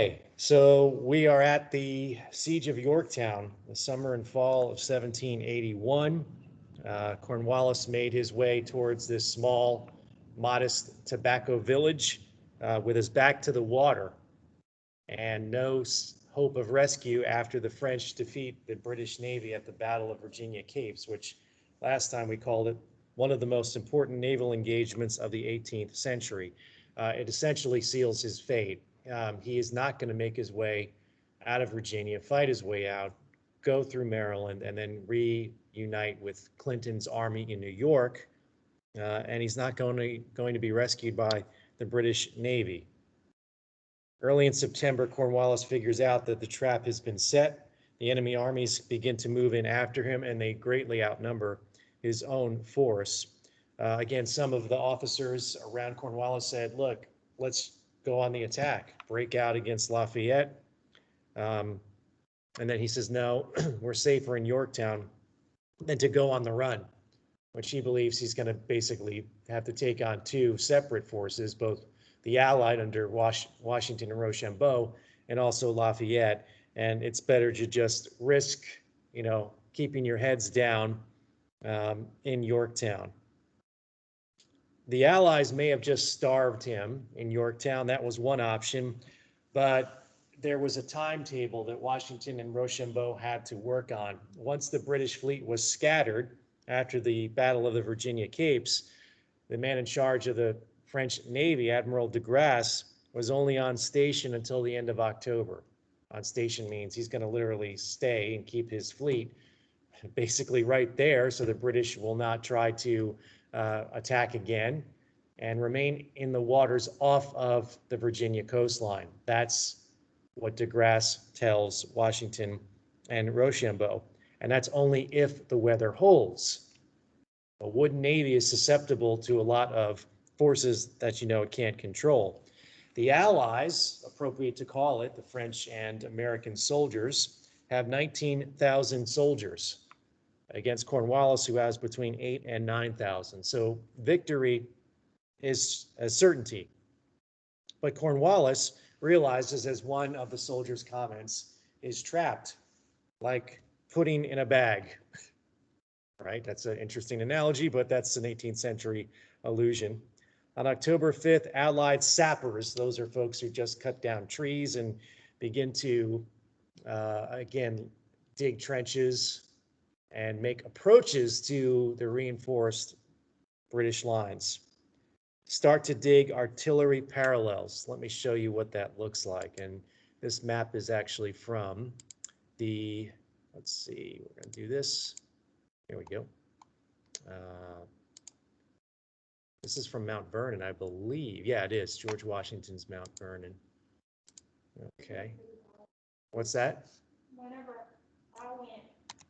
Okay, so we are at the Siege of Yorktown, the summer and fall of 1781. Cornwallis made his way towards this small, modest tobacco village with his back to the water and no hope of rescue after the French defeat the British Navy at the Battle of Virginia Capes, which last time we called it one of the most important naval engagements of the 18th century. It essentially seals his fate. He is not going to make his way out of Virginia, fight his way out, go through Maryland, and then reunite with Clinton's army in New York. And he's not going to be rescued by the British Navy. Early in September, Cornwallis figures out that the trap has been set. The enemy armies begin to move in after him, and they greatly outnumber his own force. Again, some of the officers around Cornwallis said, look, let's go on the attack, break out against Lafayette. And then he says, no, we're safer in Yorktown than to go on the run, which he believes he's going to basically have to take on two separate forces, both the Allied under Washington and Rochambeau, and also Lafayette. And it's better to just risk, keeping your heads down in Yorktown. The Allies may have just starved him in Yorktown. That was one option, but there was a timetable that Washington and Rochambeau had to work on. Once the British fleet was scattered after the Battle of the Virginia Capes, the man in charge of the French Navy, Admiral de Grasse, was only on station until the end of October. On station means he's going to literally stay and keep his fleet basically right there so the British will not try to attack again and remain in the waters off of the Virginia coastline. That's what de Grasse tells Washington and Rochambeau. And that's only if the weather holds. A wooden navy is susceptible to a lot of forces that it can't control. The Allies, appropriate to call it, the French and American soldiers, have 19,000 soldiers against Cornwallis, who has between 8,000 and 9,000. So victory is a certainty. But Cornwallis realizes, as one of the soldiers comments, is trapped like pudding in a bag. Right? That's an interesting analogy, but that's an 18th century allusion. On October 5th, Allied sappers, those are folks who just cut down trees and begin to, again, dig trenches and make approaches to the reinforced British lines. Start to dig artillery parallels. Let me show you what that looks like. And this map is actually from the, let's see, we're going to do this. Here we go. This is from Mount Vernon, I believe. Yeah, it is. George Washington's Mount Vernon. Okay. What's that? Whenever I went,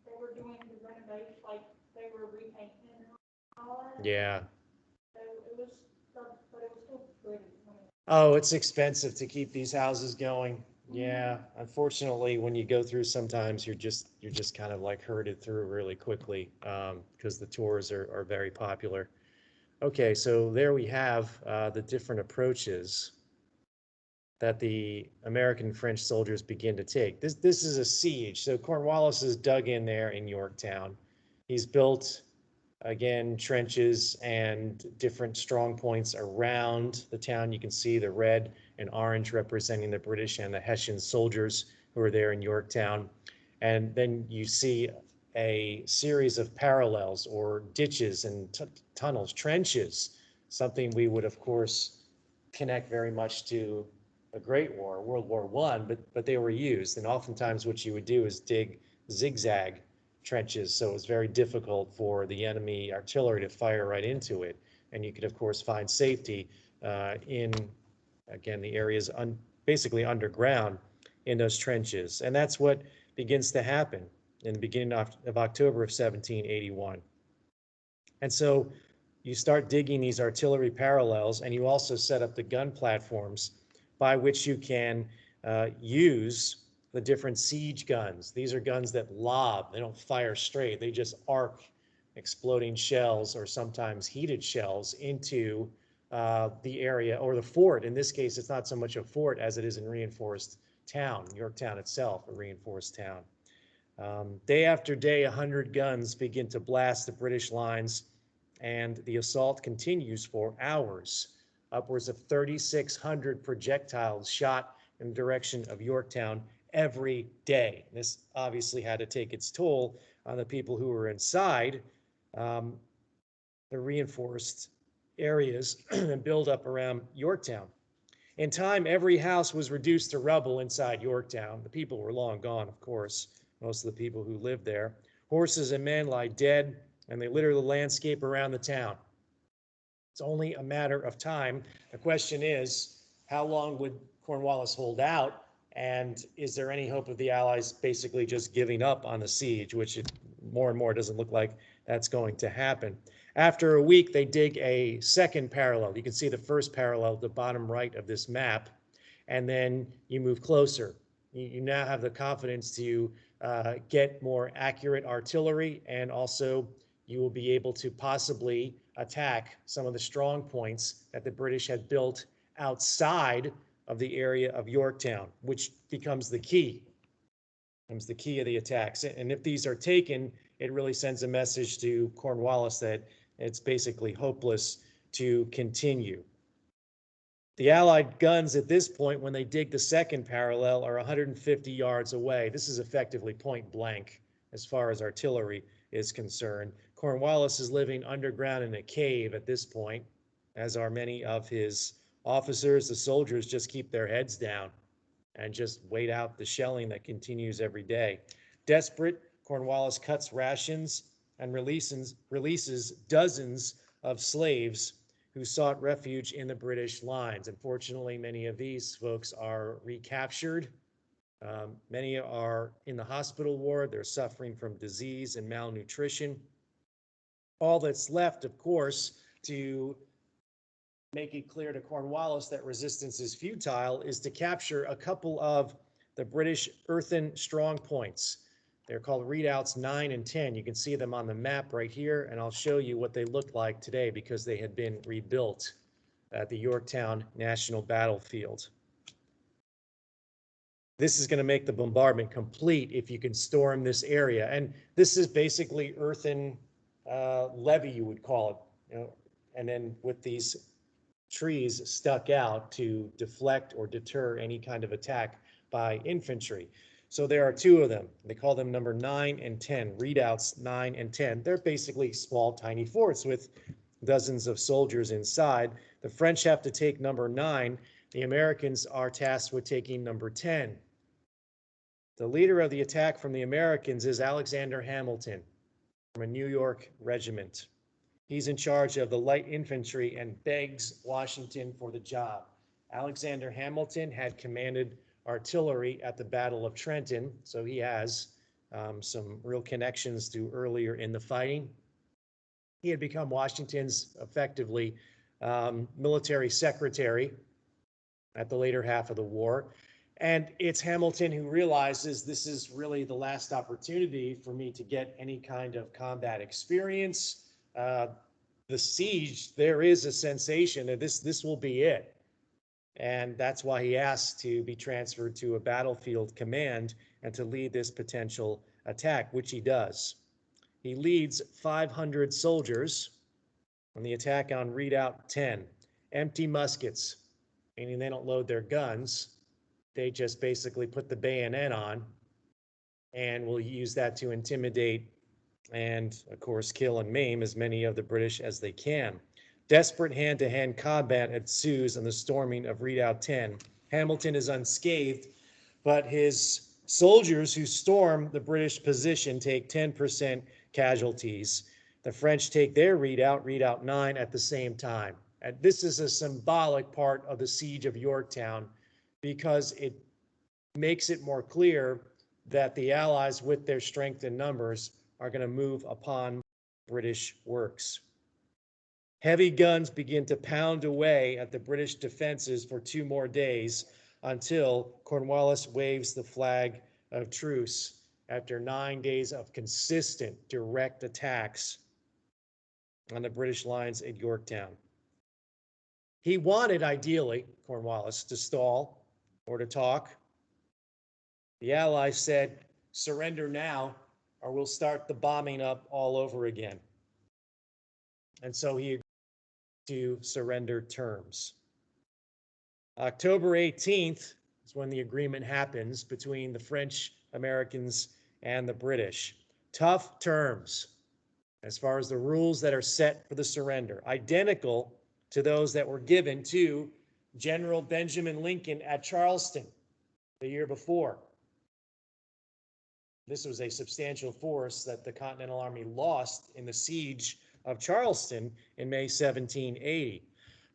they were doing the renovation, like they were repainting and all that. Yeah. So it was, but it was still pretty. Oh, it's expensive to keep these houses going. Yeah, unfortunately, when you go through, sometimes you're just kind of like herded through really quickly because the tours are very popular. Okay, so there we have the different approaches that the American and French soldiers begin to take. This is a siege. So Cornwallis is dug in there in Yorktown. He's built, again, trenches and different strong points around the town. You can see the red and orange representing the British and the Hessian soldiers who are there in Yorktown. And then you see a series of parallels or ditches and tunnels, trenches, something we would, of course, connect very much to a Great War, World War I, but they were used. And oftentimes what you would do is dig zigzag trenches, so it was very difficult for the enemy artillery to fire right into it. And you could, of course, find safety in, again, the areas basically underground in those trenches. And that's what begins to happen in the beginning of October of 1781. And so you start digging these artillery parallels, and you also set up the gun platforms by which you can use the different siege guns. These are guns that lob. They don't fire straight. They just arc exploding shells or sometimes heated shells into the area, or the fort. In this case, it's not so much a fort as it is a reinforced town, Yorktown itself, a reinforced town. Day after day, 100 guns begin to blast the British lines, and the assault continues for hours. Upwards of 3,600 projectiles shot in the direction of Yorktown every day. This obviously had to take its toll on the people who were inside um, the reinforced areas and build up around Yorktown. In time, every house was reduced to rubble inside Yorktown. The people were long gone, of course, most of the people who lived there. Horses and men lie dead, and they litter the landscape around the town. It's only a matter of time. The question is, how long would Cornwallis hold out? And is there any hope of the Allies basically just giving up on the siege, which it more and more doesn't look like that's going to happen. After a week, they dig a second parallel. You can see the first parallel at the bottom right of this map, and then you move closer. You now have the confidence to get more accurate artillery, and also you will be able to possibly attack some of the strong points that the British had built outside of the area of Yorktown, which becomes the key of the attacks. And if these are taken, it really sends a message to Cornwallis that it's basically hopeless to continue. The Allied guns at this point, when they dig the second parallel, are 150 yards away. This is effectively point blank as far as artillery is concerned. Cornwallis is living underground in a cave at this point, as are many of his officers. The soldiers just keep their heads down and just wait out the shelling that continues every day. Desperate, Cornwallis cuts rations and releases dozens of slaves who sought refuge in the British lines. Unfortunately, many of these folks are recaptured. Many are in the hospital ward. They're suffering from disease and malnutrition. All that's left, of course, to make it clear to Cornwallis that resistance is futile is to capture a couple of the British earthen strong points. They're called readouts 9 and 10. You can see them on the map right here, and I'll show you what they look like today because they had been rebuilt at the Yorktown National Battlefield. This is going to make the bombardment complete if you can storm this area. And this is basically earthen levee, you would call it, and then with these trees stuck out to deflect or deter any kind of attack by infantry. So there are two of them. They call them number 9 and 10, readouts 9 and 10. They're basically small, tiny forts with dozens of soldiers inside. The French have to take number 9. The Americans are tasked with taking number 10. The leader of the attack from the Americans is Alexander Hamilton from a New York regiment. He's in charge of the light infantry and begs Washington for the job. Alexander Hamilton had commanded artillery at the Battle of Trenton, so he has some real connections to earlier in the fighting. He had become Washington's effectively military secretary at the later half of the war. And it's Hamilton who realizes this is really the last opportunity for me to get any kind of combat experience. The siege, there is a sensation that this will be it. And that's why he asked to be transferred to a battlefield command and to lead this potential attack, which he does. He leads 500 soldiers on the attack on Redoubt 10. Empty muskets, meaning they don't load their guns. They just basically put the bayonet on and will use that to intimidate and, of course, kill and maim as many of the British as they can. Desperate hand-to-hand combat ensues in the storming of Redoubt 10. Hamilton is unscathed, but his soldiers who storm the British position take 10% casualties. The French take their Redoubt 9, at the same time. And this is a symbolic part of the siege of Yorktown because it makes it more clear that the Allies, with their strength in numbers, are going to move upon British works. Heavy guns begin to pound away at the British defenses for 2 more days until Cornwallis waves the flag of truce after 9 days of consistent direct attacks on the British lines at Yorktown. He wanted, ideally, Cornwallis to stall or to talk. The Allies said, surrender now, or we'll start the bombing up all over again. And so he agreed to surrender terms. October 18th is when the agreement happens between the French, Americans, and the British. Tough terms as far as the rules that are set for the surrender, identical to those that were given to General Benjamin Lincoln at Charleston the year before. This was a substantial force that the Continental Army lost in the siege of Charleston in May 1780.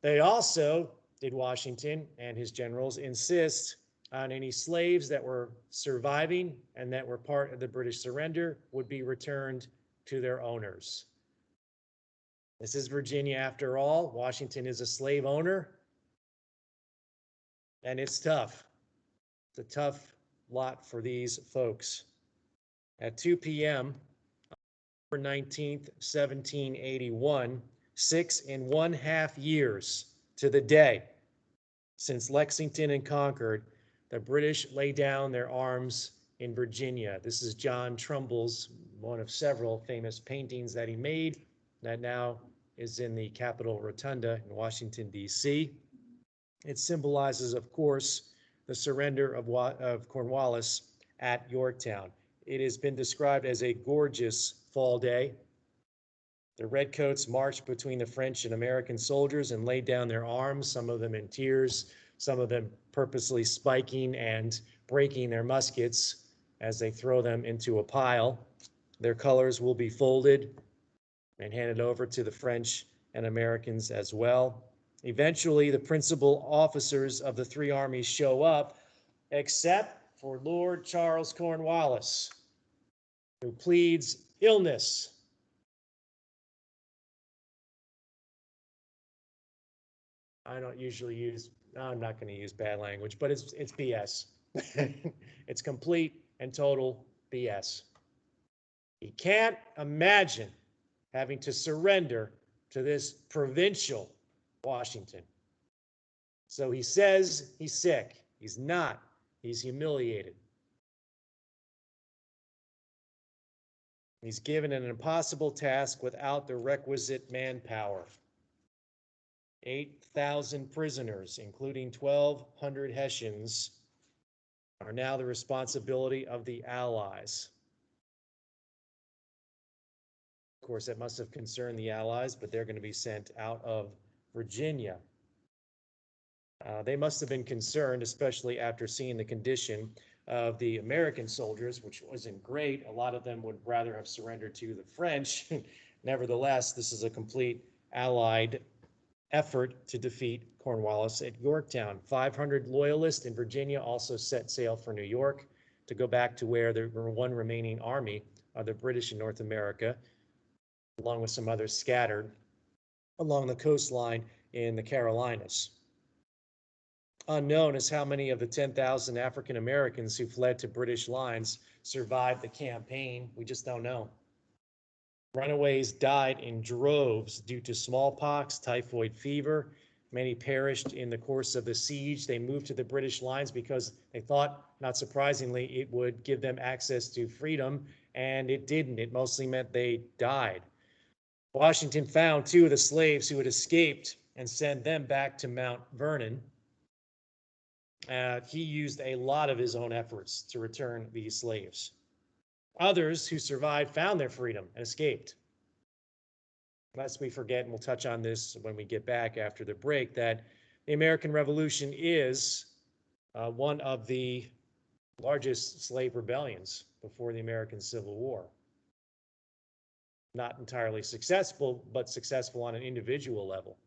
They also, did Washington and his generals, insist on any slaves that were surviving and that were part of the British surrender would be returned to their owners. This is Virginia after all. Washington is a slave owner, and it's tough. It's a tough lot for these folks. At 2 p.m., October 19th, 1781, 6.5 years to the day since Lexington and Concord, the British lay down their arms in Virginia. This is John Trumbull's, one of several famous paintings that he made that now is in the Capitol Rotunda in Washington, D.C. It symbolizes, of course, the surrender of Cornwallis at Yorktown. It has been described as a gorgeous fall day. The redcoats marched between the French and American soldiers and laid down their arms, some of them in tears, some of them purposely spiking and breaking their muskets as they throw them into a pile. Their colors will be folded and handed over to the French and Americans as well. Eventually, the principal officers of the three armies show up, except for Lord Charles Cornwallis, who pleads illness. I don't usually use, I'm not going to use bad language, but it's BS. It's complete and total BS. He can't imagine having to surrender to this provincial Washington. So he says he's sick. He's not. He's humiliated. He's given an impossible task without the requisite manpower. 8,000 prisoners, including 1,200 Hessians, are now the responsibility of the Allies. Of course, that must have concerned the Allies, but they're going to be sent out of Virginia. They must have been concerned, especially after seeing the condition of the American soldiers, which wasn't great. A lot of them would rather have surrendered to the French. Nevertheless, this is a complete Allied effort to defeat Cornwallis at Yorktown. 500 loyalists in Virginia also set sail for New York to go back to where there were one remaining army of the British in North America, along with some others scattered along the coastline in the Carolinas. Unknown is how many of the 10,000 African Americans who fled to British lines survived the campaign. We just don't know. Runaways died in droves due to smallpox, typhoid fever. Many perished in the course of the siege. They moved to the British lines because they thought, not surprisingly, it would give them access to freedom, and it didn't. It mostly meant they died. Washington found 2 of the slaves who had escaped and sent them back to Mount Vernon. He used a lot of his own efforts to return these slaves. Others who survived found their freedom and escaped. Lest we forget, and we'll touch on this when we get back after the break, that the American Revolution is one of the largest slave rebellions before the American Civil War. Not entirely successful, but successful on an individual level.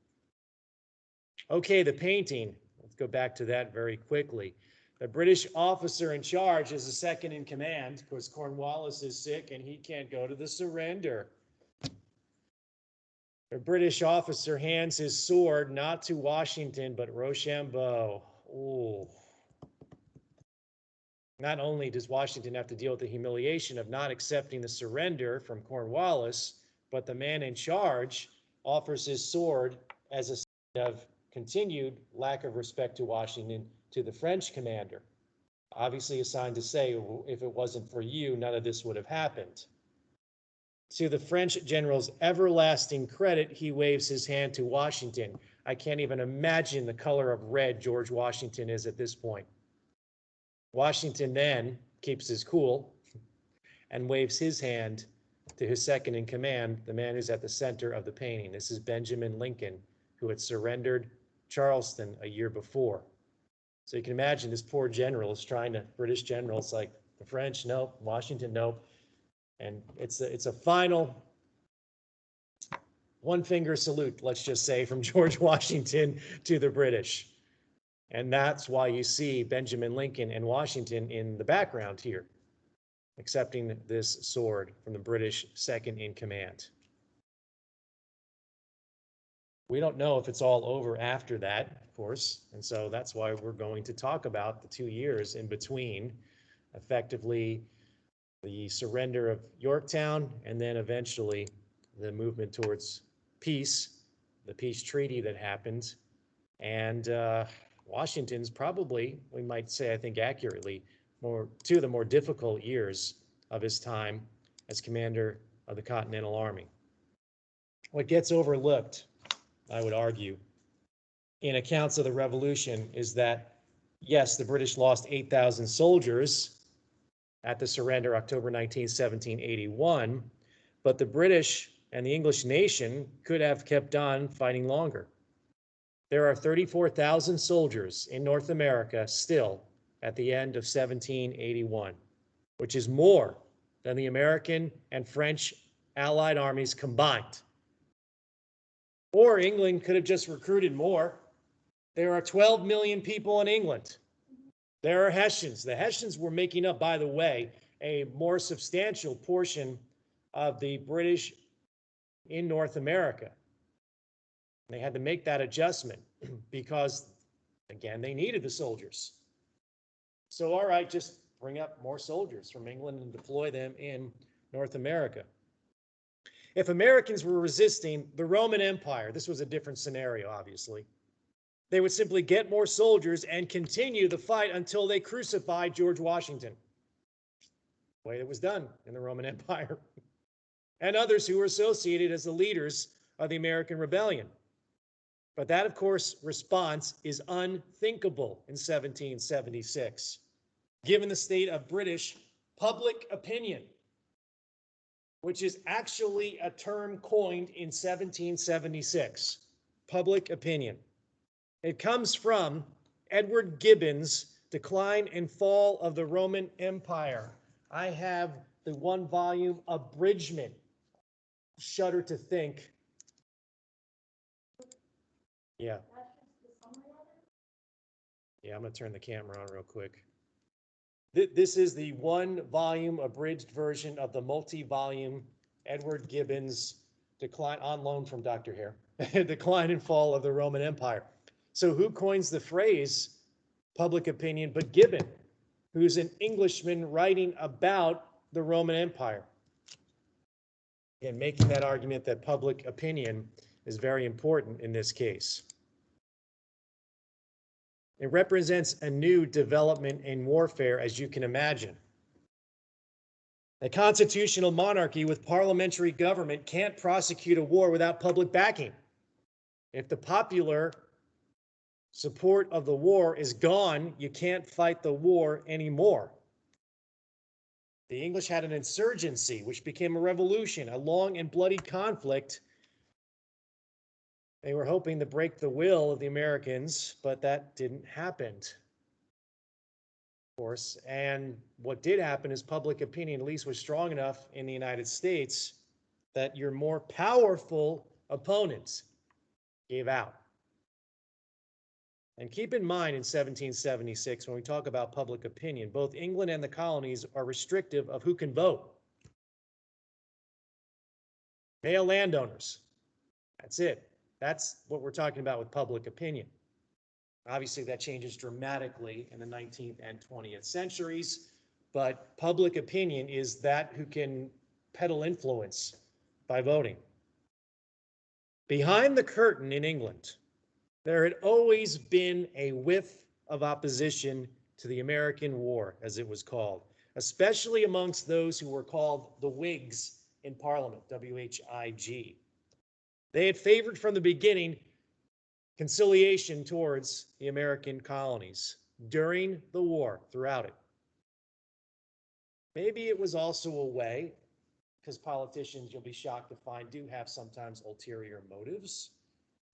Okay, the painting. Let's go back to that very quickly. The British officer in charge is the second in command because Cornwallis is sick and he can't go to the surrender. The British officer hands his sword not to Washington, but Rochambeau. Ooh. Not only does Washington have to deal with the humiliation of not accepting the surrender from Cornwallis, but the man in charge offers his sword as a sign of continued lack of respect to Washington to the French commander, obviously a sign to say, if it wasn't for you, none of this would have happened. To the French general's everlasting credit, he waves his hand to Washington. I can't even imagine the color of red George Washington is at this point. Washington then keeps his cool and waves his hand to his second in command, the man who's at the center of the painting. This is Benjamin Lincoln, who had surrendered Charleston a year before. So you can imagine this poor general is trying to, British general, it's like the French, nope, Washington, nope. And it's a final one finger salute, let's just say, from George Washington to the British. And that's why you see Benjamin Lincoln and Washington in the background here, accepting this sword from the British second in command. We don't know if it's all over after that, of course, and so that's why we're going to talk about the 2 years in between, effectively the surrender of Yorktown and then eventually the movement towards peace, the peace treaty that happened, and Washington's probably, we might say, I think accurately, two of the more difficult years of his time as commander of the Continental Army. What gets overlooked, I would argue, in accounts of the Revolution is that, yes, the British lost 8,000 soldiers at the surrender October 19, 1781, but the British and the English nation could have kept on fighting longer. There are 34,000 soldiers in North America still at the end of 1781, which is more than the American and French Allied armies combined. Or England could have just recruited more. There are 12 million people in England. There are Hessians. The Hessians were making up, by the way, a more substantial portion of the British in North America. They had to make that adjustment because, again, they needed the soldiers. So, all right, just bring up more soldiers from England and deploy them in North America. If Americans were resisting the Roman Empire, this was a different scenario, obviously. They would simply get more soldiers and continue the fight until they crucified George Washington. The way it was done in the Roman Empire. And others who were associated as the leaders of the American Rebellion. But that, of course, response is unthinkable in 1776, given the state of British public opinion, which is actually a term coined in 1776, public opinion. It comes from Edward Gibbon's Decline and Fall of the Roman Empire. I have the one-volume abridgment. Shudder to think. Yeah. Yeah, I'm going to turn the camera on real quick. This is the one-volume abridged version of the multi-volume Edward Gibbon's Decline, on loan from Dr. Hare, Decline and Fall of the Roman Empire. So who coins the phrase public opinion but Gibbon, who's an Englishman writing about the Roman Empire? And making that argument that public opinion is very important in this case. It represents a new development in warfare, as you can imagine. A constitutional monarchy with parliamentary government can't prosecute a war without public backing. If the popular support of the war is gone, you can't fight the war anymore. The English had an insurgency, which became a revolution, a long and bloody conflict. They were hoping to break the will of the Americans, but that didn't happen, of course. And what did happen is public opinion, at least, was strong enough in the United States that your more powerful opponents gave out. And keep in mind, in 1776, when we talk about public opinion, both England and the colonies are restrictive of who can vote. Male landowners. That's it. That's what we're talking about with public opinion. Obviously, that changes dramatically in the 19th and 20th centuries, but public opinion is that who can peddle influence by voting. Behind the curtain in England, There had always been a whiff of opposition to the American War, as it was called, especially amongst those who were called the Whigs in Parliament, WHIG. They had favored from the beginning conciliation towards the American colonies during the war, throughout it. Maybe it was also a way, because politicians, you'll be shocked to find, do have sometimes ulterior motives.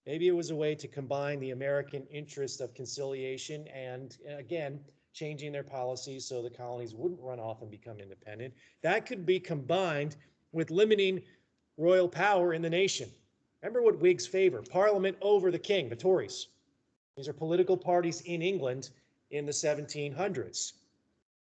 Maybe it was a way to combine the American interest of conciliation and, again, changing their policies so the colonies wouldn't run off and become independent. That could be combined with limiting royal power in the nation. Remember what Whigs favor: Parliament over the king, the Tories. These are political parties in England in the 1700s.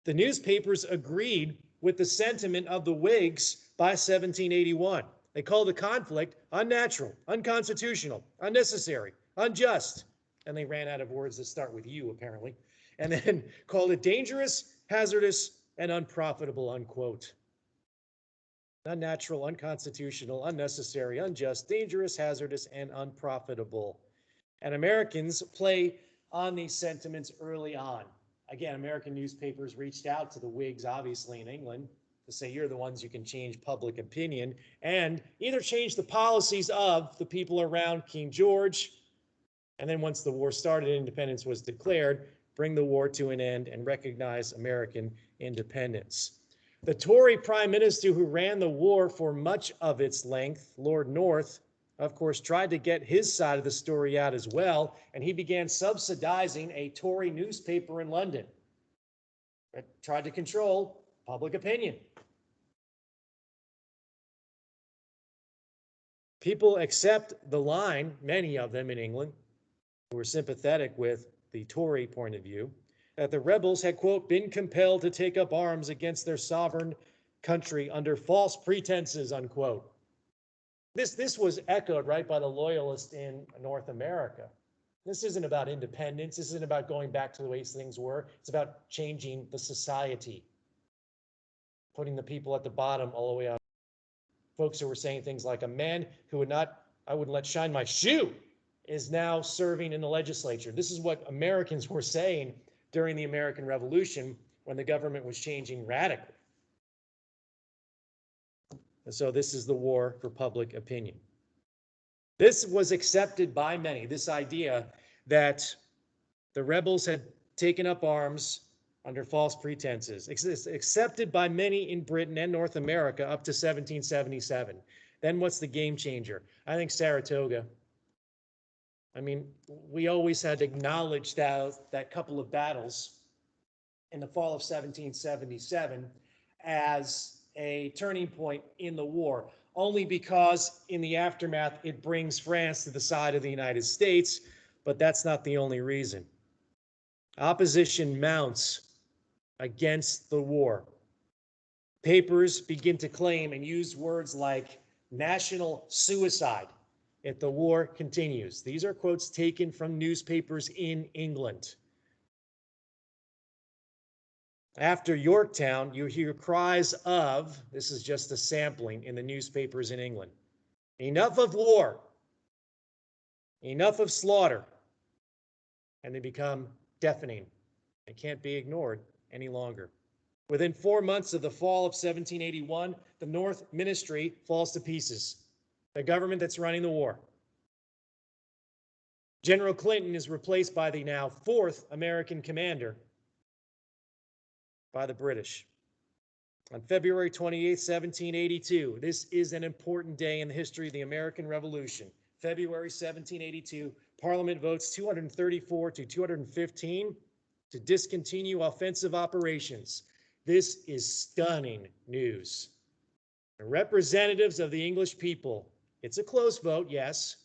The newspapers agreed with the sentiment of the Whigs by 1781. They called the conflict unnatural, unconstitutional, unnecessary, unjust, and they ran out of words that start with U, apparently, and then called it dangerous, hazardous, and unprofitable, unquote. Unnatural, unconstitutional, unnecessary, unjust, dangerous, hazardous, and unprofitable. And Americans play on these sentiments early on. Again, American newspapers reached out to the Whigs, obviously, in England, to say, you're the ones who can change public opinion and either change the policies of the people around King George, and then once the war started, independence was declared, bring the war to an end and recognize American independence. The Tory prime minister who ran the war for much of its length, Lord North, of course, tried to get his side of the story out as well, and he began subsidizing a Tory newspaper in London that tried to control public opinion. People accept the line, many of them in England, who were sympathetic with the Tory point of view, that the rebels had, quote, been compelled to take up arms against their sovereign country under false pretenses, unquote. This was echoed, right, by the loyalists in North America. This isn't about independence. This isn't about going back to the way things were. It's about changing the society, putting the people at the bottom all the way up. Folks who were saying things like, a man who I wouldn't let shine my shoe is now serving in the legislature. This is what Americans were saying during the American Revolution when the government was changing radically. And so this is the war for public opinion. This was accepted by many, this idea that the rebels had taken up arms under false pretenses, accepted by many in Britain and North America up to 1777. Then what's the game changer? I think Saratoga. I mean, we always had to acknowledge that couple of battles in the fall of 1777 as a turning point in the war, only because in the aftermath it brings France to the side of the United States, but that's not the only reason. Opposition mounts against the war. Papers begin to claim and use words like national suicide if the war continues. These are quotes taken from newspapers in England. After Yorktown, you hear cries of, this is just a sampling in the newspapers in England, enough of war, enough of slaughter, and they become deafening. They can't be ignored any longer. Within 4 months of the fall of 1781, the North Ministry falls to pieces, the government that's running the war. General Clinton is replaced by the now fourth American commander, by the British. On February 28, 1782, this is an important day in the history of the American Revolution. February 1782, Parliament votes 234 to 215 to discontinue offensive operations. This is stunning news. The representatives of the English people, it's a close vote, yes,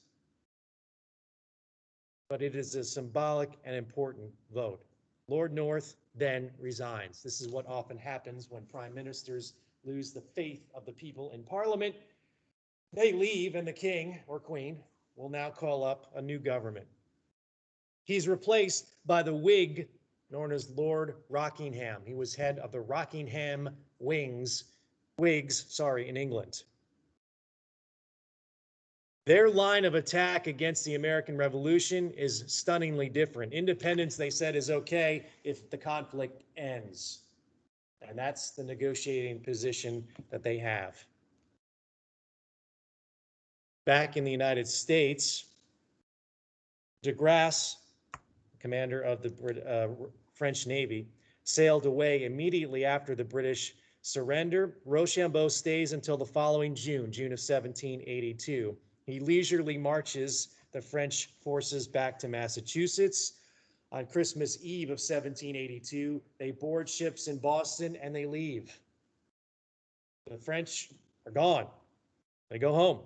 but it is a symbolic and important vote. Lord North then resigns. This is what often happens when prime ministers lose the faith of the people in Parliament. They leave, and the king or queen will now call up a new government. He's replaced by the Whig known as Lord Rockingham. He was head of the Rockingham Whigs in England. Their line of attack against the American Revolution is stunningly different. Independence, they said, is okay if the conflict ends. And that's the negotiating position that they have. Back in the United States, de Grasse, commander of the French Navy, sailed away immediately after the British surrender. Rochambeau stays until the following June of 1782. He leisurely marches the French forces back to Massachusetts. On Christmas Eve of 1782, they board ships in Boston and they leave. The French are gone. They go home.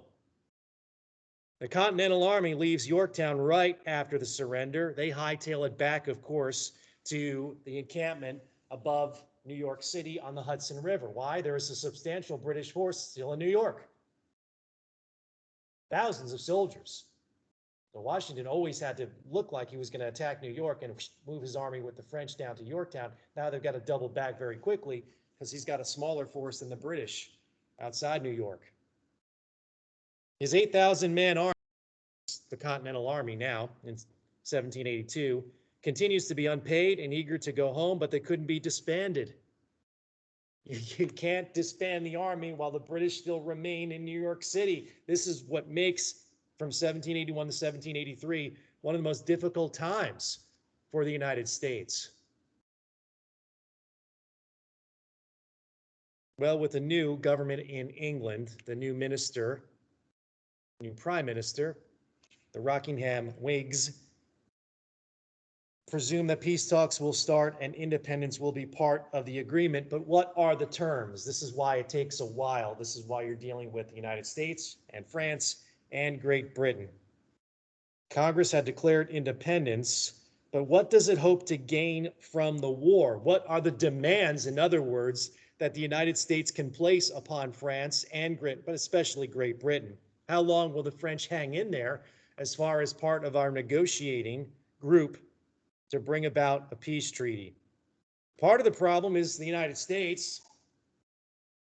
The Continental Army leaves Yorktown right after the surrender. They hightail it back, of course, to the encampment above New York City on the Hudson River. Why? There is a substantial British force still in New York. Thousands of soldiers. So Washington always had to look like he was going to attack New York and move his army with the French down to Yorktown. Now they've got to double back very quickly because he's got a smaller force than the British outside New York. His 8,000-man army, the Continental Army now in 1782, continues to be unpaid and eager to go home, but they couldn't be disbanded. You can't disband the army while the British still remain in New York City. This is what makes from 1781 to 1783 one of the most difficult times for the United States. Well, with the new government in England, the new minister, new prime minister, the Rockingham Whigs, presume that peace talks will start and independence will be part of the agreement. But what are the terms? This is why it takes a while. This is why you're dealing with the United States and France and Great Britain. Congress had declared independence, but what does it hope to gain from the war? What are the demands, in other words, that the United States can place upon France and but especially Great Britain? How long will the French hang in there as far as part of our negotiating group to bring about a peace treaty? Part of the problem is the United States,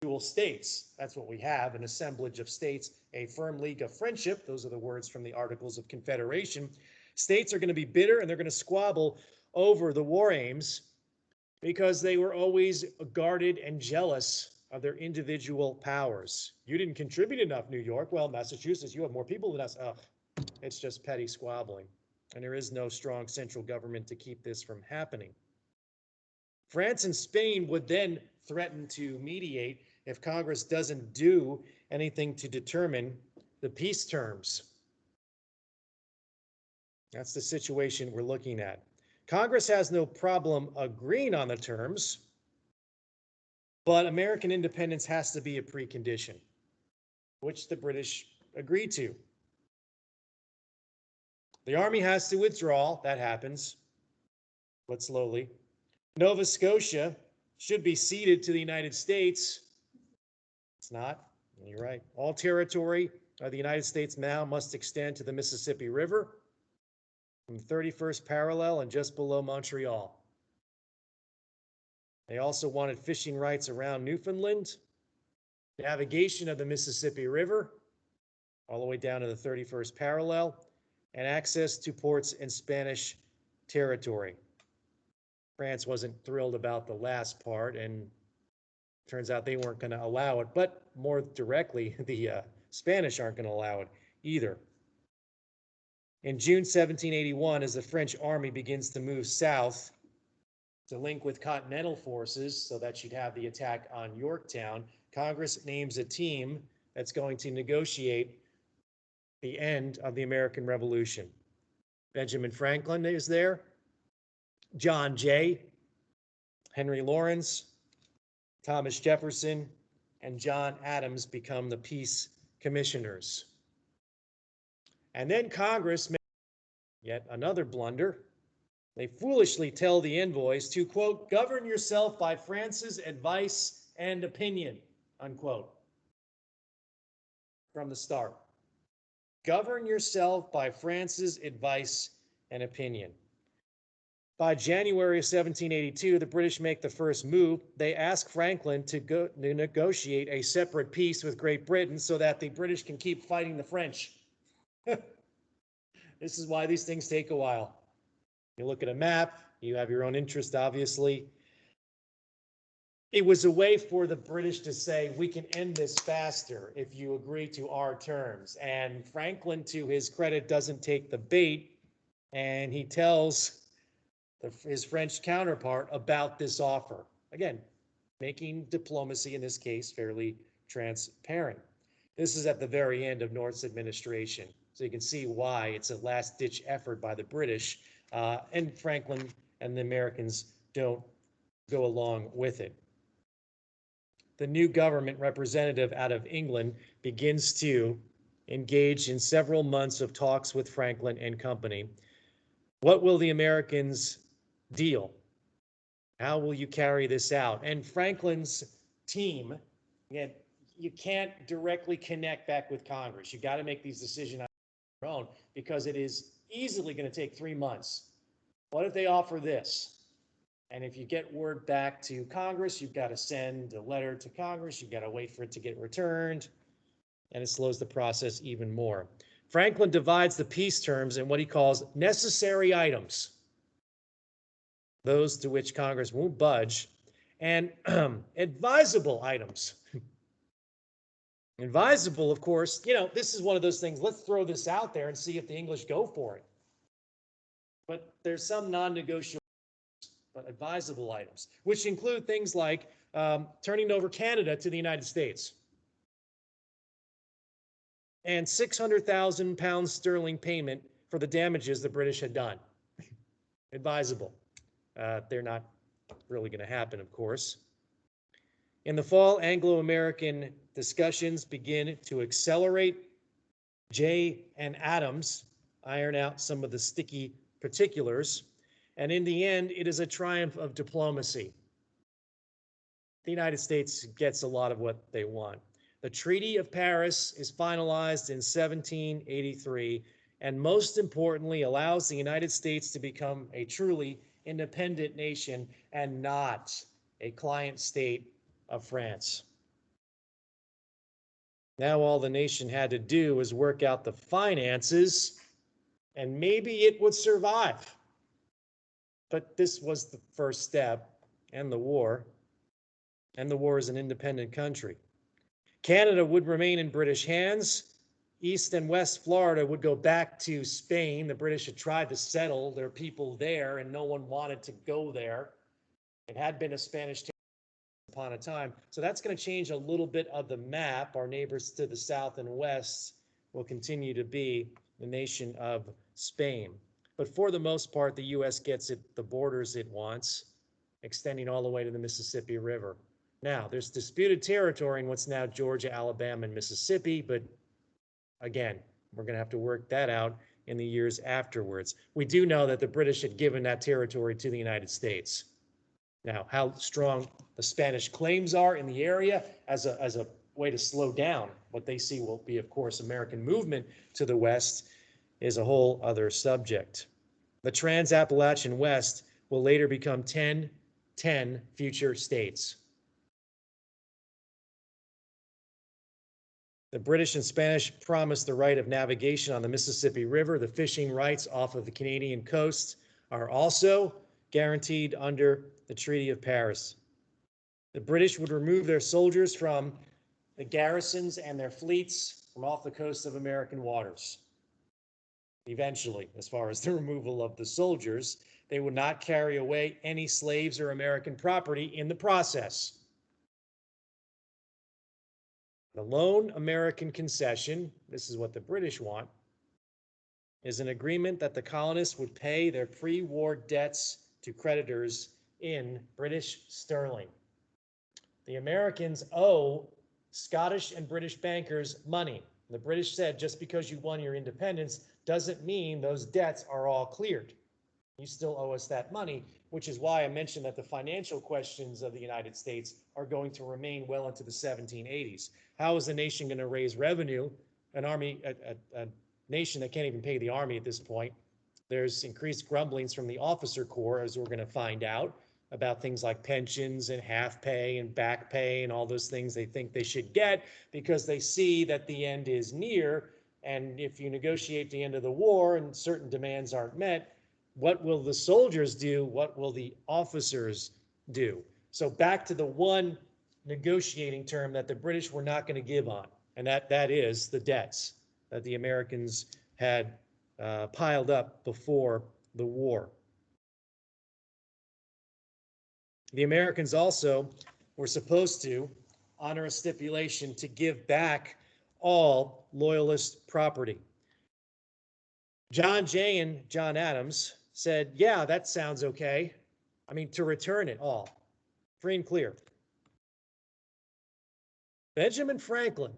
dual states. That's what we have, an assemblage of states, a firm league of friendship. Those are the words from the Articles of Confederation. States are going to be bitter and they're going to squabble over the war aims because they were always guarded and jealous of their individual powers. You didn't contribute enough, New York. Well, Massachusetts, you have more people than us. Oh, it's just petty squabbling. And there is no strong central government to keep this from happening. France and Spain would then threaten to mediate if Congress doesn't do anything to determine the peace terms. That's the situation we're looking at. Congress has no problem agreeing on the terms, but American independence has to be a precondition, which the British agreed to. The army has to withdraw. That happens, but slowly. Nova Scotia should be ceded to the United States. It's not. You're right. All territory of the United States now must extend to the Mississippi River from the 31st parallel and just below Montreal. They also wanted fishing rights around Newfoundland, navigation of the Mississippi River all the way down to the 31st parallel, and access to ports in Spanish territory. France wasn't thrilled about the last part, and turns out they weren't going to allow it, but more directly, the Spanish aren't going to allow it either. In June 1781, as the French army begins to move south to link with Continental forces so that you'd have the attack on Yorktown, Congress names a team that's going to negotiate the end of the American Revolution. Benjamin Franklin is there, John Jay, Henry Lawrence, Thomas Jefferson, and John Adams become the peace commissioners. And then Congress made yet another blunder. They foolishly tell the envoys to, quote, govern yourself by France's advice and opinion, unquote, from the start. Govern yourself by France's advice and opinion. By January of 1782, the British make the first move. They ask Franklin to negotiate a separate peace with Great Britain so that the British can keep fighting the French This is why these things take a while. You look at a map, you have your own interest, obviously. It was a way for the British to say, we can end this faster if you agree to our terms. And Franklin, to his credit, doesn't take the bait, and he tells his French counterpart about this offer. Again, making diplomacy in this case fairly transparent. This is at the very end of North's administration. So you can see why it's a last-ditch effort by the British, and Franklin and the Americans don't go along with it. The new government representative out of England begins to engage in several months of talks with Franklin and company. What will the Americans deal? How will you carry this out? And Franklin's team, again, you can't directly connect back with Congress. You got to make these decisions on your own because it is easily going to take 3 months. What if they offer this? And if you get word back to Congress, you've got to send a letter to Congress. You've got to wait for it to get returned, and it slows the process even more. Franklin divides the peace terms in what he calls necessary items, those to which Congress won't budge, and advisable items. Advisable, of course, this is one of those things, let's throw this out there and see if the English go for it. But there's some non-negotiable, but advisable items, which include things like turning over Canada to the United States and 600,000 pounds sterling payment for the damages the British had done. Advisable. They're not really going to happen, of course. In the fall, Anglo-American discussions begin to accelerate. Jay and Adams iron out some of the sticky particulars, and in the end, it is a triumph of diplomacy. The United States gets a lot of what they want. The Treaty of Paris is finalized in 1783, and most importantly, allows the United States to become a truly independent nation and not a client state of France. Now all the nation had to do was work out the finances, and maybe it would survive. But this was the first step, and the war is an independent country. Canada would remain in British hands. East and West Florida would go back to Spain. The British had tried to settle their people there, and no one wanted to go there. It had been a Spanish territory upon a time. So that's going to change a little bit of the map. Our neighbors to the south and west will continue to be the nation of Spain. But for the most part, the U.S. gets the borders it wants, extending all the way to the Mississippi River. Now, there's disputed territory in what's now Georgia, Alabama, and Mississippi, but again, we're going to have to work that out in the years afterwards. We do know that the British had given that territory to the United States. Now, how strong the Spanish claims are in the area as a way to slow down what they see will be, of course, American movement to the west is a whole other subject. The Trans-Appalachian West will later become 10 future states. The British and Spanish promised the right of navigation on the Mississippi River. The fishing rights off of the Canadian coast are also guaranteed under the Treaty of Paris. The British would remove their soldiers from the garrisons and their fleets from off the coast of American waters. Eventually, as far as the removal of the soldiers, they would not carry away any slaves or American property in the process. The lone American concession, this is what the British want, is an agreement that the colonists would pay their pre-war debts to creditors in British sterling. The Americans owe Scottish and British bankers money. The British said just because you won your independence doesn't mean those debts are all cleared. You still owe us that money, which is why I mentioned that the financial questions of the United States are going to remain well into the 1780s. How is the nation going to raise revenue? An army, a nation that can't even pay the army at this point. There's increased grumblings from the officer corps, as we're going to find out, about things like pensions and half pay and back pay and all those things they think they should get because they see that the end is near And if you negotiate the end of the war and certain demands aren't met, what will the soldiers do? What will the officers do? So back to the one negotiating term that the British were not going to give on, and that is the debts that the Americans had piled up before the war. The Americans also were supposed to honor a stipulation to give back all Loyalist property. John Jay and John Adams said, yeah, that sounds okay. I mean, to return it all, free and clear. Benjamin Franklin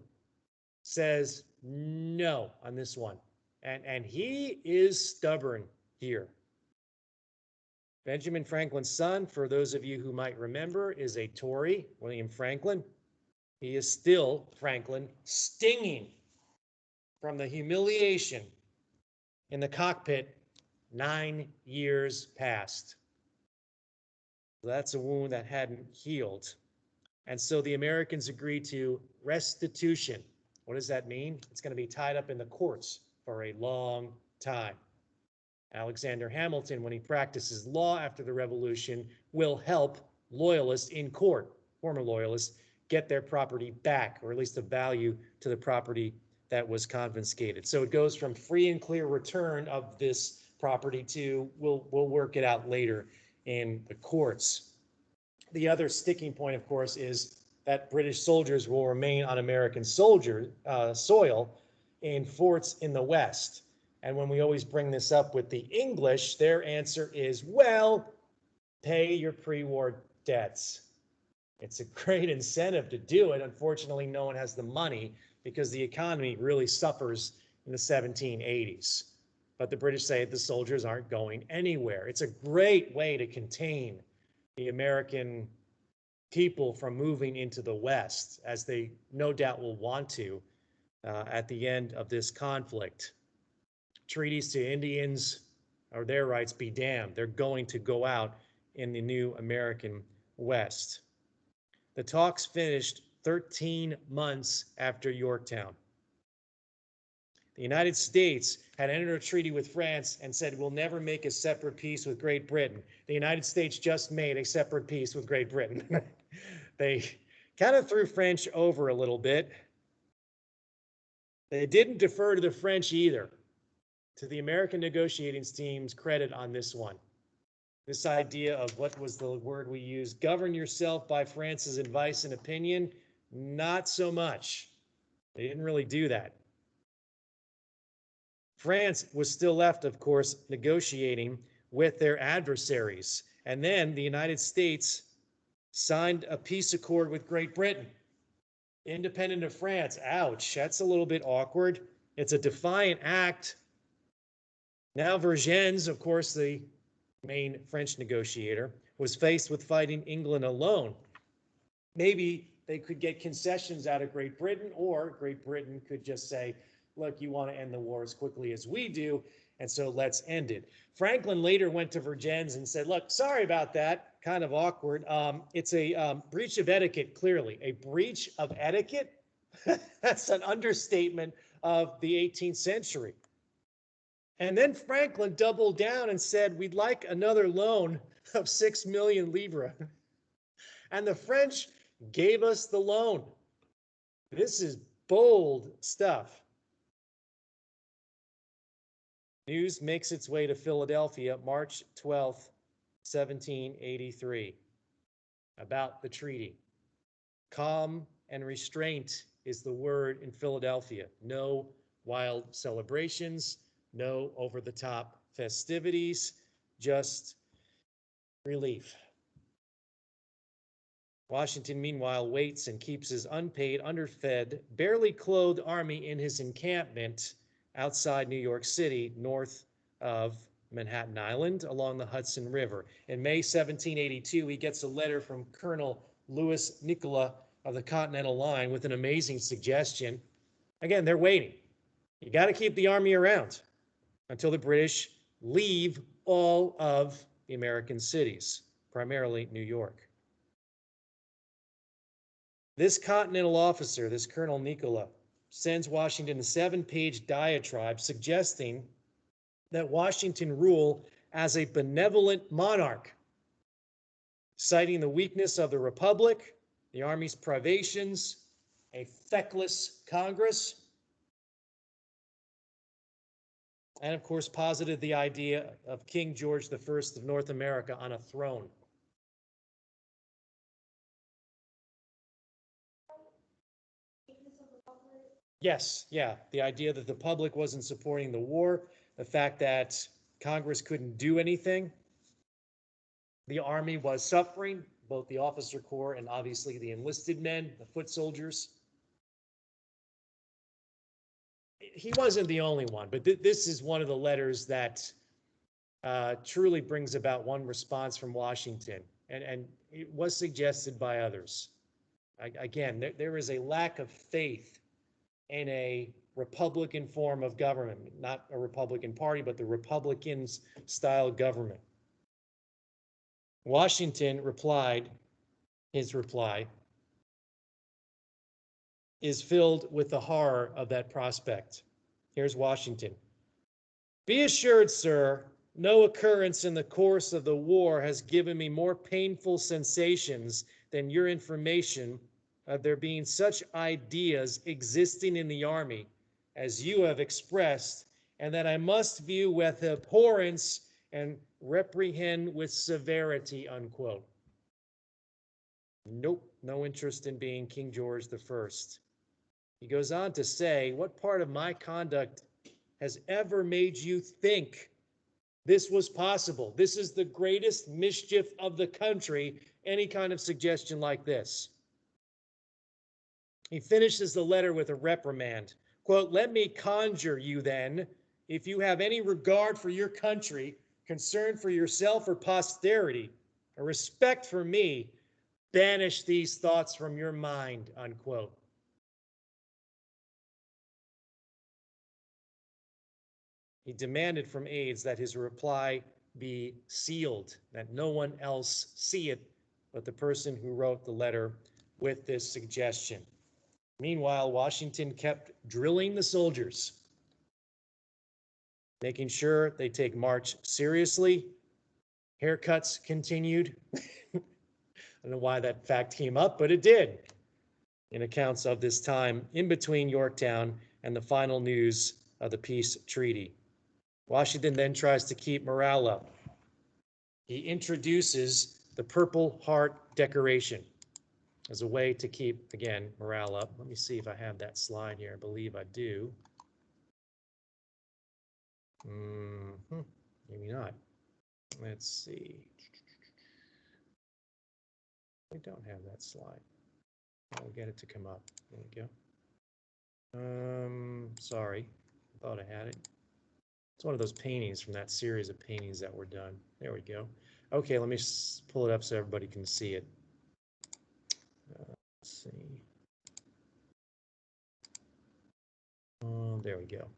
says no on this one. And he is stubborn here. Benjamin Franklin's son, for those of you who might remember, is a Tory, William Franklin. He is still, Franklin, stinging from the humiliation in the cockpit 9 years past. That's a wound that hadn't healed. And so the Americans agreed to restitution. What does that mean? It's going to be tied up in the courts for a long time. Alexander Hamilton, when he practices law after the Revolution, will help loyalists in court, former loyalists, get their property back, or at least the value to the property that was confiscated. So it goes from free and clear return of this property to we'll work it out later in the courts. The other sticking point, of course, is that British soldiers will remain on American soil in forts in the West. And when we always bring this up with the English, their answer is, well, pay your pre-war debts. It's a great incentive to do it. Unfortunately, no one has the money because the economy really suffers in the 1780s. But the British say the soldiers aren't going anywhere. It's a great way to contain the American people from moving into the West, as they no doubt will want to at the end of this conflict. Treaties to Indians, or their rights be damned. They're going to go out in the new American West. The talks finished 13 months after Yorktown. The United States had entered a treaty with France and said, we'll never make a separate peace with Great Britain. The United States just made a separate peace with Great Britain. They kind of threw French over a little bit. They didn't defer to the French either. To the American negotiating team's credit on this one. This idea of what was the word we used, govern yourself by France's advice and opinion, not so much. They didn't really do that. France was still left, of course, negotiating with their adversaries. And then the United States signed a peace accord with Great Britain, independent of France. Ouch, that's a little bit awkward. It's a defiant act. Now Vergennes, of course, the main French negotiator, was faced with fighting England alone. Maybe they could get concessions out of Great Britain, or Great Britain could just say, look, you want to end the war as quickly as we do, and so let's end it. Franklin later went to Vergennes and said, look, sorry about that, kind of awkward. It's a breach of etiquette, clearly. A breach of etiquette? That's an understatement of the 18th century. And then Franklin doubled down and said, we'd like another loan of 6 million livres. And the French gave us the loan. This is bold stuff. News makes its way to Philadelphia, March 12th, 1783, about the treaty. Calm and restraint is the word in Philadelphia. No wild celebrations, no over-the-top festivities, just relief. Washington, meanwhile, waits and keeps his unpaid, underfed, barely clothed army in his encampment outside New York City, north of Manhattan Island, along the Hudson River. In May 1782, he gets a letter from Colonel Louis Nicola of the Continental Line with an amazing suggestion. Again, they're waiting. You got to keep the army around until the British leave all of the American cities, primarily New York. This Continental officer, this Colonel Nicola, sends Washington a 7-page diatribe suggesting that Washington rule as a benevolent monarch, citing the weakness of the republic, the Army's privations, a feckless Congress, and of course posited the idea of King George I of North America on a throne. Yes, yeah, the idea that the public wasn't supporting the war, the fact that Congress couldn't do anything, the Army was suffering, both the officer corps and obviously the enlisted men, the foot soldiers. He wasn't the only one, but this is one of the letters that truly brings about one response from Washington, and it was suggested by others. Again, there is a lack of faith in a Republican form of government, not a Republican Party, but the Republicans style government. Washington replied, his reply is filled with the horror of that prospect. Here's Washington. Be assured, sir, no occurrence in the course of the war has given me more painful sensations than your information of there being such ideas existing in the Army as you have expressed, and that I must view with abhorrence and reprehend with severity, unquote. Nope, no interest in being King George I. He goes on to say, what part of my conduct has ever made you think this was possible? This is the greatest mischief of the country, any kind of suggestion like this. He finishes the letter with a reprimand. Quote, let me conjure you then, if you have any regard for your country, concern for yourself or posterity, a respect for me, banish these thoughts from your mind, unquote. He demanded from aides that his reply be sealed, that no one else see it but the person who wrote the letter with this suggestion. Meanwhile, Washington kept drilling the soldiers, making sure they take March seriously. Haircuts continued. I don't know why that fact came up, but it did in accounts of this time in between Yorktown and the final news of the peace treaty. Washington then tries to keep morale up. He introduces the Purple Heart decoration as a way to keep, again, morale up. Let me see if I have that slide here. I believe I do. Maybe not. Let's see. I don't have that slide. I'll get it to come up. There we go. Sorry. I thought I had it. It's one of those paintings from that series of paintings that were done. There we go. Okay, let me pull it up so everybody can see it. Let's see. There we go.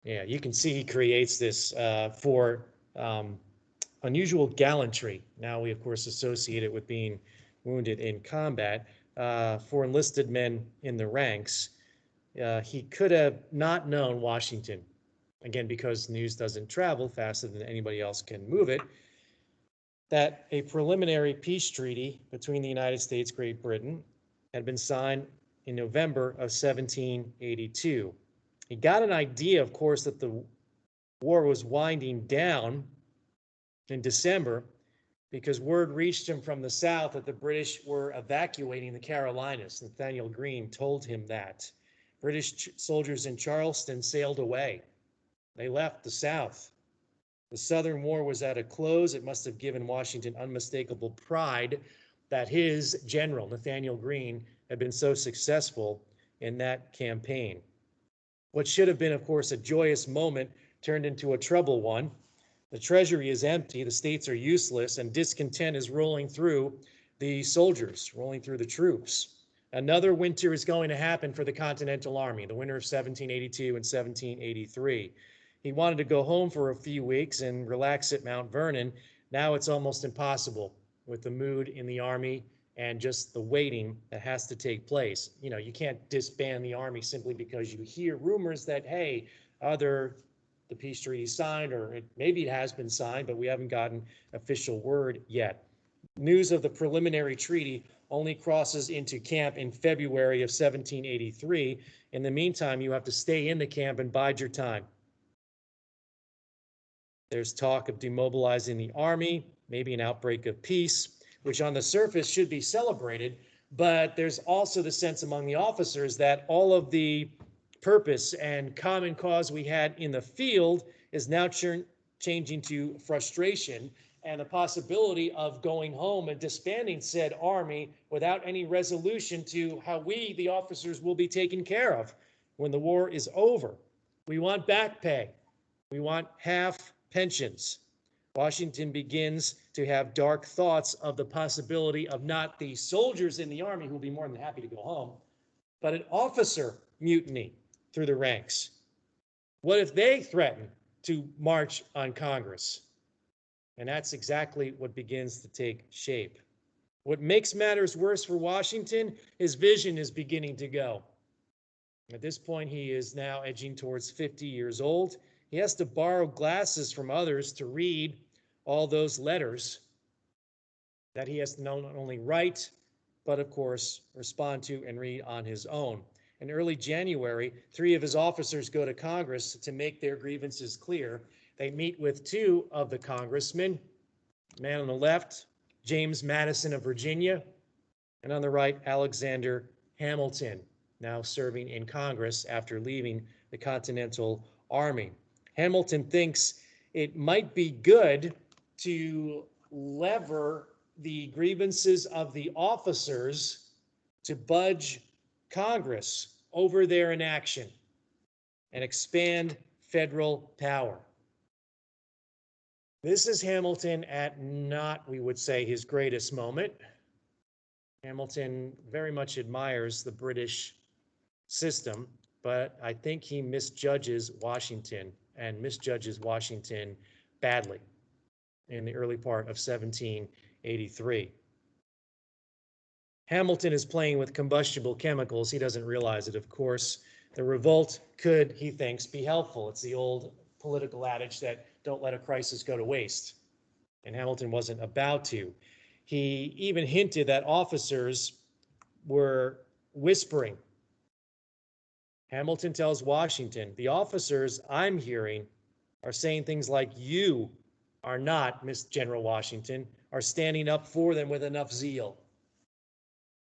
Yeah, you can see he creates this for unusual gallantry. Now we, of course, associate it with being wounded in combat. For enlisted men in the ranks, he could have not known Washington, again, because news doesn't travel faster than anybody else can move it, that a preliminary peace treaty between the United States and Great Britain had been signed in November of 1782. He got an idea, of course, that the war was winding down in December because word reached him from the South that the British were evacuating the Carolinas. Nathaniel Greene told him that. British soldiers in Charleston sailed away. They left the South. The Southern War was at a close. It must have given Washington unmistakable pride that his general, Nathaniel Greene, had been so successful in that campaign. What should have been, of course, a joyous moment turned into a troubled one. The treasury is empty, the states are useless, and discontent is rolling through the soldiers, rolling through the troops. Another winter is going to happen for the Continental Army, the winter of 1782 and 1783. He wanted to go home for a few weeks and relax at Mount Vernon. Now it's almost impossible with the mood in the Army and just the waiting that has to take place. You know, you can't disband the Army simply because you hear rumors that, hey, either the peace treaty signed or maybe it has been signed, but we haven't gotten official word yet. News of the preliminary treaty only crosses into camp in February of 1783. In the meantime, you have to stay in the camp and bide your time. There's talk of demobilizing the Army, maybe an outbreak of peace, which on the surface should be celebrated, but there's also the sense among the officers that all of the purpose and common cause we had in the field is now changing to frustration and the possibility of going home and disbanding said army without any resolution to how we, the officers, will be taken care of when the war is over. We want back pay. We want half pensions. Washington begins to have dark thoughts of the possibility of not the soldiers in the Army, who will be more than happy to go home, but an officer mutiny through the ranks. What if they threaten to march on Congress? And that's exactly what begins to take shape. What makes matters worse for Washington, his vision is beginning to go. At this point, he is now edging towards 50 years old. He has to borrow glasses from others to read all those letters that he has to not only write, but of course, respond to and read on his own. In early January, 3 of his officers go to Congress to make their grievances clear. They meet with 2 of the congressmen, the man on the left, James Madison of Virginia, and on the right, Alexander Hamilton, now serving in Congress after leaving the Continental Army. Hamilton thinks it might be good to lever the grievances of the officers to budge Congress over their inaction and expand federal power. This is Hamilton at not, we would say, his greatest moment. Hamilton very much admires the British system, but I think he misjudges Washington and misjudges Washington badly in the early part of 1783. Hamilton is playing with combustible chemicals. He doesn't realize it, of course. The revolt could, he thinks, be helpful. It's the old political adage that don't let a crisis go to waste. And Hamilton wasn't about to. He even hinted that officers were whispering. Hamilton tells Washington, the officers I'm hearing are saying things like, you are not, Miss General Washington, are standing up for them with enough zeal.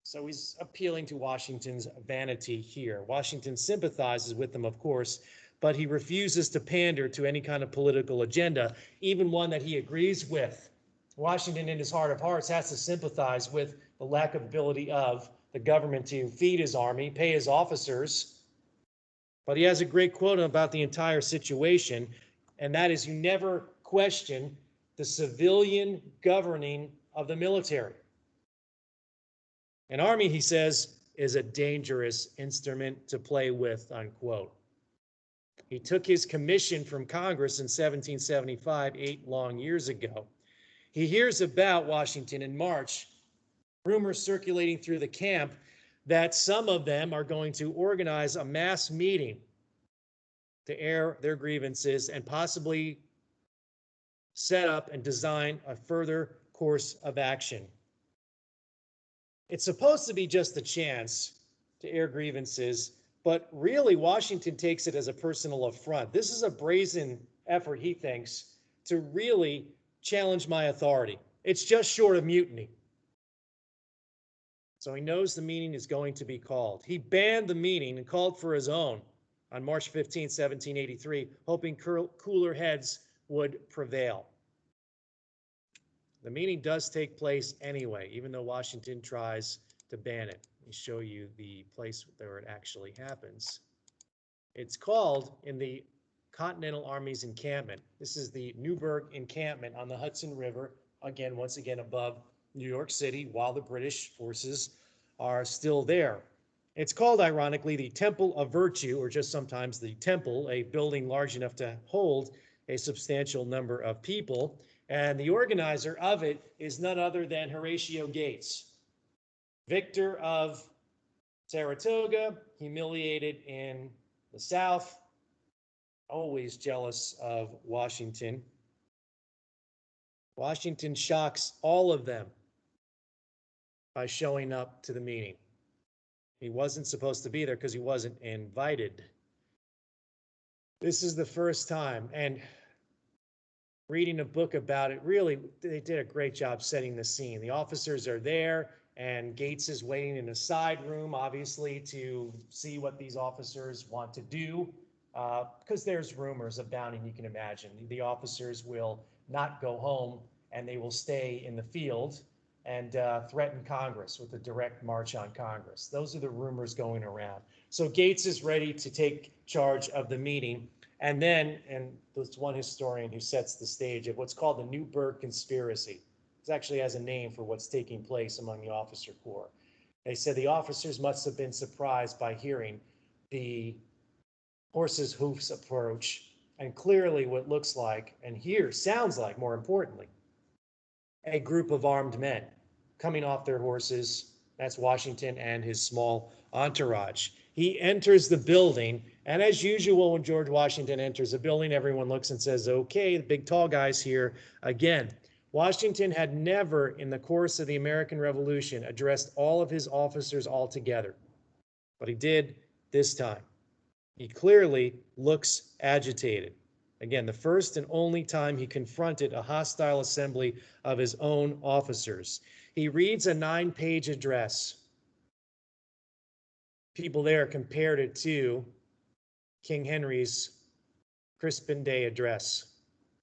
So he's appealing to Washington's vanity here. Washington sympathizes with them, of course, but he refuses to pander to any kind of political agenda, even one that he agrees with. Washington, in his heart of hearts, has to sympathize with the lack of ability of the government to feed his army, pay his officers. But he has a great quote about the entire situation, and that is, you never question the civilian governing of the military. An army, he says, is a dangerous instrument to play with, unquote. He took his commission from Congress in 1775, 8 long years ago. He hears about Washington in March, rumors circulating through the camp that some of them are going to organize a mass meeting to air their grievances and possibly set up and design a further course of action. It's supposed to be just a chance to air grievances, but really Washington takes it as a personal affront. This is a brazen effort, he thinks, to really challenge my authority. It's just short of mutiny. So he knows the meeting is going to be called. He banned the meeting and called for his own on March 15, 1783, hoping cooler heads would prevail. The meeting does take place anyway, even though Washington tries to ban it. Let me show you the place where it actually happens. It's called in the Continental Army's encampment. This is the Newburgh encampment on the Hudson River, again, once again above New York City, while the British forces are still there. It's called, ironically, the Temple of Virtue, or just sometimes the Temple, a building large enough to hold a substantial number of people. And the organizer of it is none other than Horatio Gates. Victor of Saratoga, humiliated in the South, always jealous of Washington. Washington shocks all of them by showing up to the meeting. He wasn't supposed to be there because he wasn't invited. This is the first time, and reading a book about it, really, they did a great job setting the scene. The officers are there, and Gates is waiting in a side room, obviously, to see what these officers want to do, because there's rumors abounding, you can imagine. The officers will not go home, and they will stay in the field and threaten Congress with a direct march on Congress. Those are the rumors going around. So Gates is ready to take charge of the meeting. And then, and there's one historian who sets the stage of what's called the Newburgh Conspiracy. It actually has a name for what's taking place among the officer corps. They said the officers must have been surprised by hearing the horse's hoofs approach, and clearly what looks like, and here sounds like, more importantly, a group of armed men coming off their horses. That's Washington and his small entourage. He enters the building, and as usual, when George Washington enters a building, everyone looks and says, okay, the big tall guy's here again. Washington had never, in the course of the American Revolution, addressed all of his officers all together, but he did this time. He clearly looks agitated. Again, the first and only time he confronted a hostile assembly of his own officers. He reads a 9-page address. People there compared it to King Henry's Crispin Day address.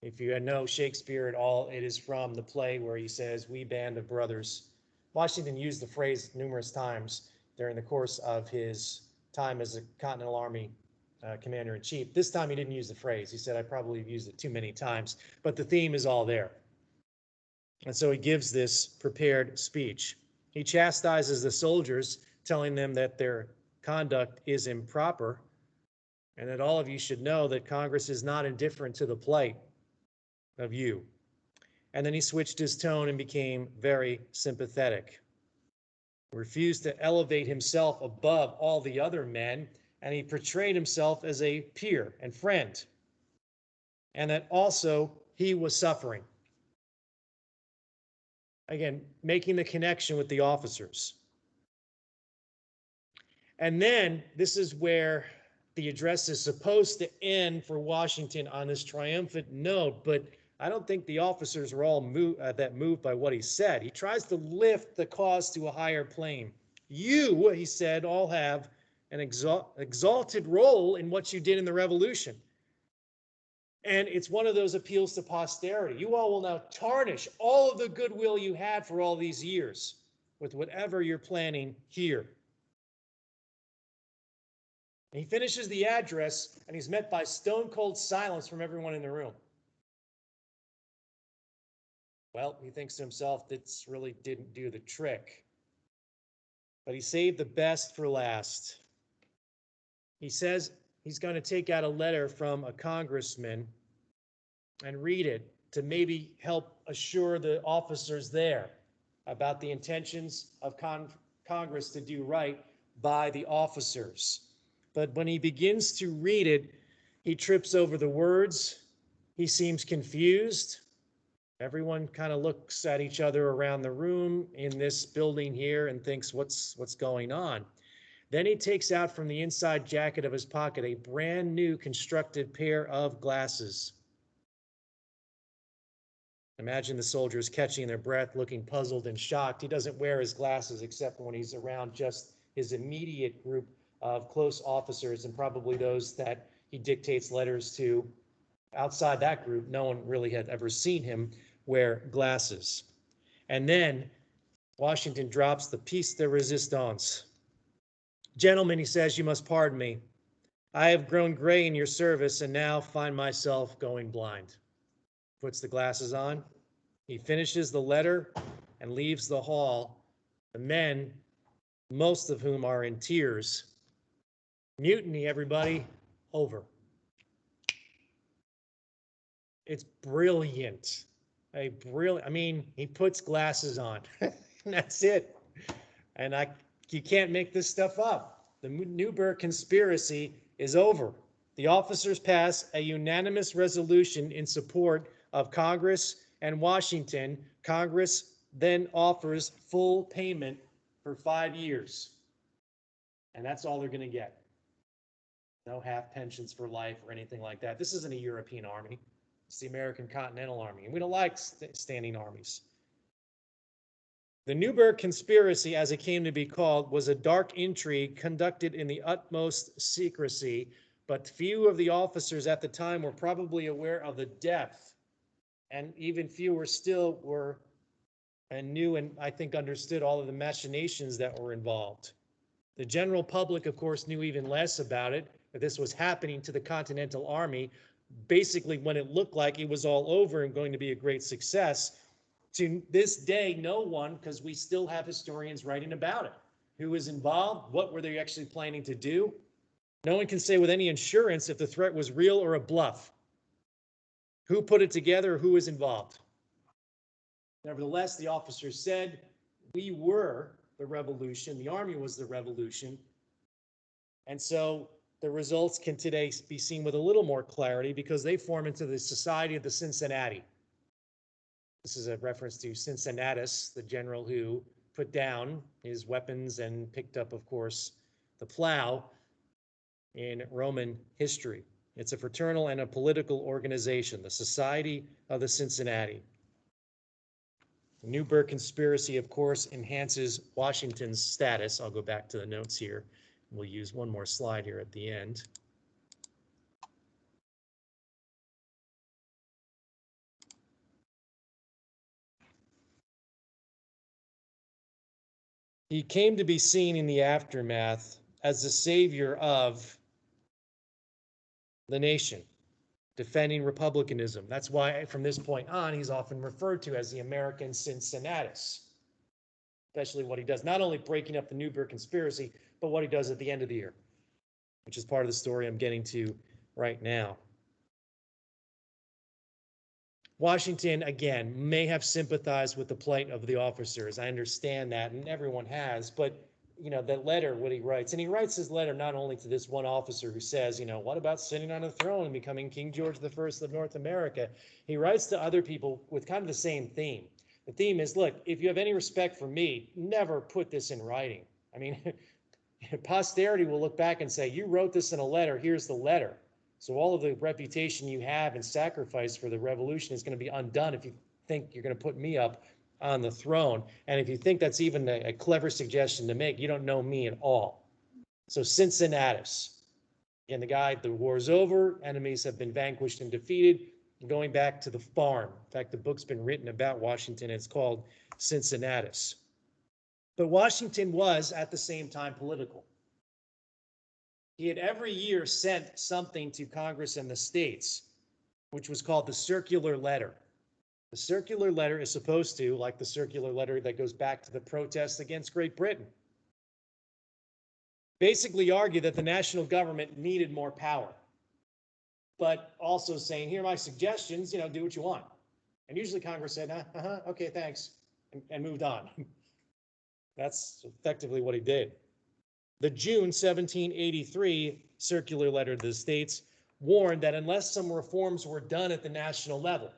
If you know Shakespeare at all, it is from the play where he says, "We band of brothers." Washington used the phrase numerous times during the course of his time as a Continental Army commander-in-chief. This time he didn't use the phrase. He said, I probably have used it too many times, but the theme is all there. And so he gives this prepared speech. He chastises the soldiers, telling them that their conduct is improper and that all of you should know that Congress is not indifferent to the plight of you. And then he switched his tone and became very sympathetic. He refused to elevate himself above all the other men, and he portrayed himself as a peer and friend, and that also he was suffering. Again, making the connection with the officers. And then this is where the address is supposed to end for Washington on this triumphant note, but I don't think the officers were all moved by what he said. He tries to lift the cause to a higher plane. You, he said, all have an exalted role in what you did in the Revolution. And it's one of those appeals to posterity. You all will now tarnish all of the goodwill you had for all these years with whatever you're planning here. And he finishes the address, and he's met by stone-cold silence from everyone in the room. Well, he thinks to himself, this really didn't do the trick. But he saved the best for last. He says he's going to take out a letter from a congressman and read it to maybe help assure the officers there about the intentions of Congress to do right by the officers. But when he begins to read it, he trips over the words. He seems confused. Everyone kind of looks at each other around the room in this building here and thinks, what's going on? Then he takes out from the inside jacket of his pocket a brand new constructed pair of glasses. Imagine the soldiers catching their breath, looking puzzled and shocked. He doesn't wear his glasses except when he's around just his immediate group of close officers and probably those that he dictates letters to. Outside that group, no one really had ever seen him wear glasses. And then Washington drops the piece de resistance. Gentlemen, he says, you must pardon me. I have grown gray in your service and now find myself going blind. Puts the glasses on. He finishes the letter and leaves the hall. The men, most of whom are in tears. Mutiny, everybody, over. It's brilliant. I mean, he puts glasses on. That's it. And you can't make this stuff up. The Newburgh conspiracy is over. The officers pass a unanimous resolution in support of Congress and Washington. Congress then offers full payment for 5 years. And that's all they're going to get. No half pensions for life or anything like that. This isn't a European army. It's the American Continental Army. And we don't like standing armies. The Newburgh Conspiracy, as it came to be called, was a dark intrigue conducted in the utmost secrecy, but few of the officers at the time were probably aware of the depth, and even fewer still were and knew and I think understood all of the machinations that were involved. The general public, of course, knew even less about it, that this was happening to the Continental Army, basically when it looked like it was all over and going to be a great success. To this day, no one, because we still have historians writing about it. Who was involved? What were they actually planning to do? No one can say with any assurance if the threat was real or a bluff. Who put it together? Who was involved? Nevertheless, the officers said, we were the revolution. The army was the revolution. And so the results can today be seen with a little more clarity because they form into the Society of the Cincinnati. This is a reference to Cincinnatus, the general who put down his weapons and picked up, of course, the plow in Roman history. It's a fraternal and a political organization, the Society of the Cincinnati. The Newburgh Conspiracy, of course, enhances Washington's status. I'll go back to the notes here. We'll use one more slide here at the end. He came to be seen in the aftermath as the savior of the nation, defending republicanism. That's why from this point on, he's often referred to as the American Cincinnatus, especially what he does, not only breaking up the Newburgh Conspiracy, but what he does at the end of the year, which is part of the story I'm getting to right now. Washington, again, may have sympathized with the plight of the officers. I understand that, and everyone has, but the letter, what he writes, and he writes his letter not only to this one officer who says, what about sitting on a throne and becoming King George I of North America? He writes to other people with kind of the same theme. The theme is, look, if you have any respect for me, never put this in writing. I mean, posterity will look back and say, you wrote this in a letter, here's the letter. So all of the reputation you have and sacrifice for the revolution is going to be undone if you think you're going to put me up on the throne. And if you think that's even a clever suggestion to make, you don't know me at all. So Cincinnatus, again, the war's over, enemies have been vanquished and defeated, going back to the farm. In fact, the book's been written about Washington. It's called Cincinnatus. But Washington was at the same time political. He had every year sent something to Congress and the states, which was called the circular letter. The circular letter is supposed to, like the circular letter that goes back to the protests against Great Britain, basically argue that the national government needed more power, but also saying, here are my suggestions, do what you want. And usually Congress said, okay, thanks, and moved on. That's effectively what he did. The June 1783 circular letter to the states warned that unless some reforms were done at the national level,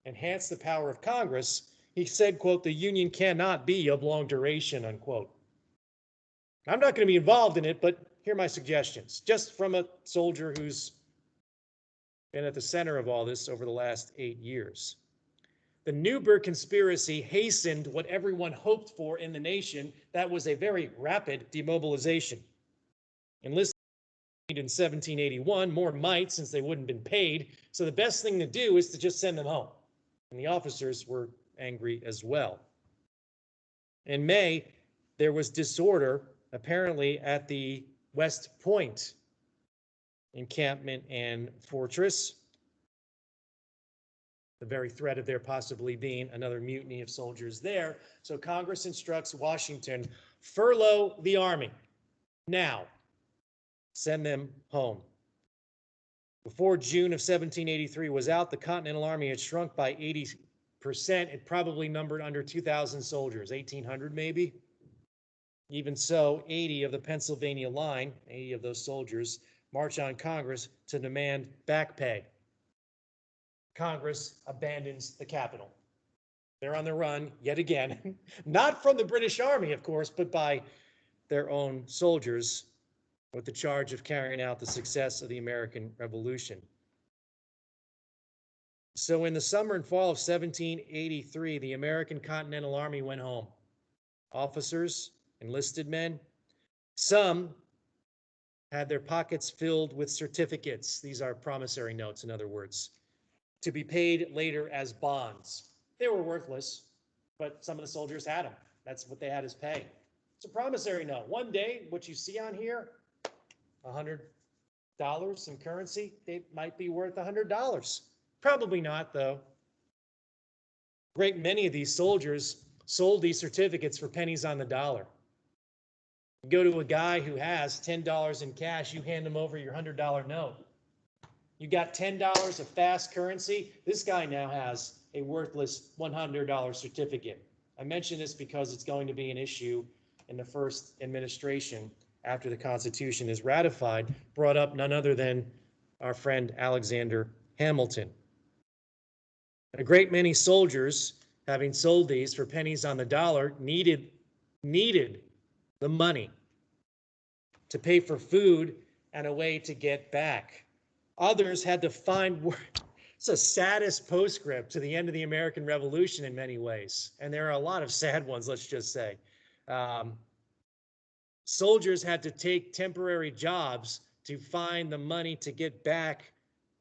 enhance the power of Congress, he said, quote, the Union cannot be of long duration, unquote. I'm not going to be involved in it, but here are my suggestions, just from a soldier who's been at the center of all this over the last 8 years. The Newburgh Conspiracy hastened what everyone hoped for in the nation. That was a very rapid demobilization. Enlisted in 1781, more might since they wouldn't have been paid. So the best thing to do is to just send them home. And the officers were angry as well. In May, there was disorder apparently at the West Point encampment and fortress. The very threat of there possibly being another mutiny of soldiers there. So Congress instructs Washington, furlough the army now, send them home. Before June of 1783 was out, the Continental Army had shrunk by 80%. It probably numbered under 2,000 soldiers, 1,800 maybe. Even so, 80 of the Pennsylvania line, 80 of those soldiers, march on Congress to demand back pay. Congress abandons the Capitol. They're on the run yet again, not from the British Army, of course, but by their own soldiers with the charge of carrying out the success of the American Revolution. So in the summer and fall of 1783, the American Continental Army went home. Officers, enlisted men, some had their pockets filled with certificates. These are promissory notes, in other words, to be paid later as bonds. They were worthless, but some of the soldiers had them. That's what they had as pay. It's a promissory note. One day, what you see on here, $100 in currency, they might be worth $100. Probably not, though. A great many of these soldiers sold these certificates for pennies on the dollar. You go to a guy who has $10 in cash, you hand him over your $100 note. You got $10 of fast currency. This guy now has a worthless $100 certificate. I mention this because it's going to be an issue in the first administration after the Constitution is ratified, brought up none other than our friend Alexander Hamilton. A great many soldiers, having sold these for pennies on the dollar, needed the money to pay for food and a way to get back. Others had to find, it's the saddest postscript to the end of the American Revolution in many ways. And there are a lot of sad ones, let's just say. Soldiers had to take temporary jobs to find the money to get back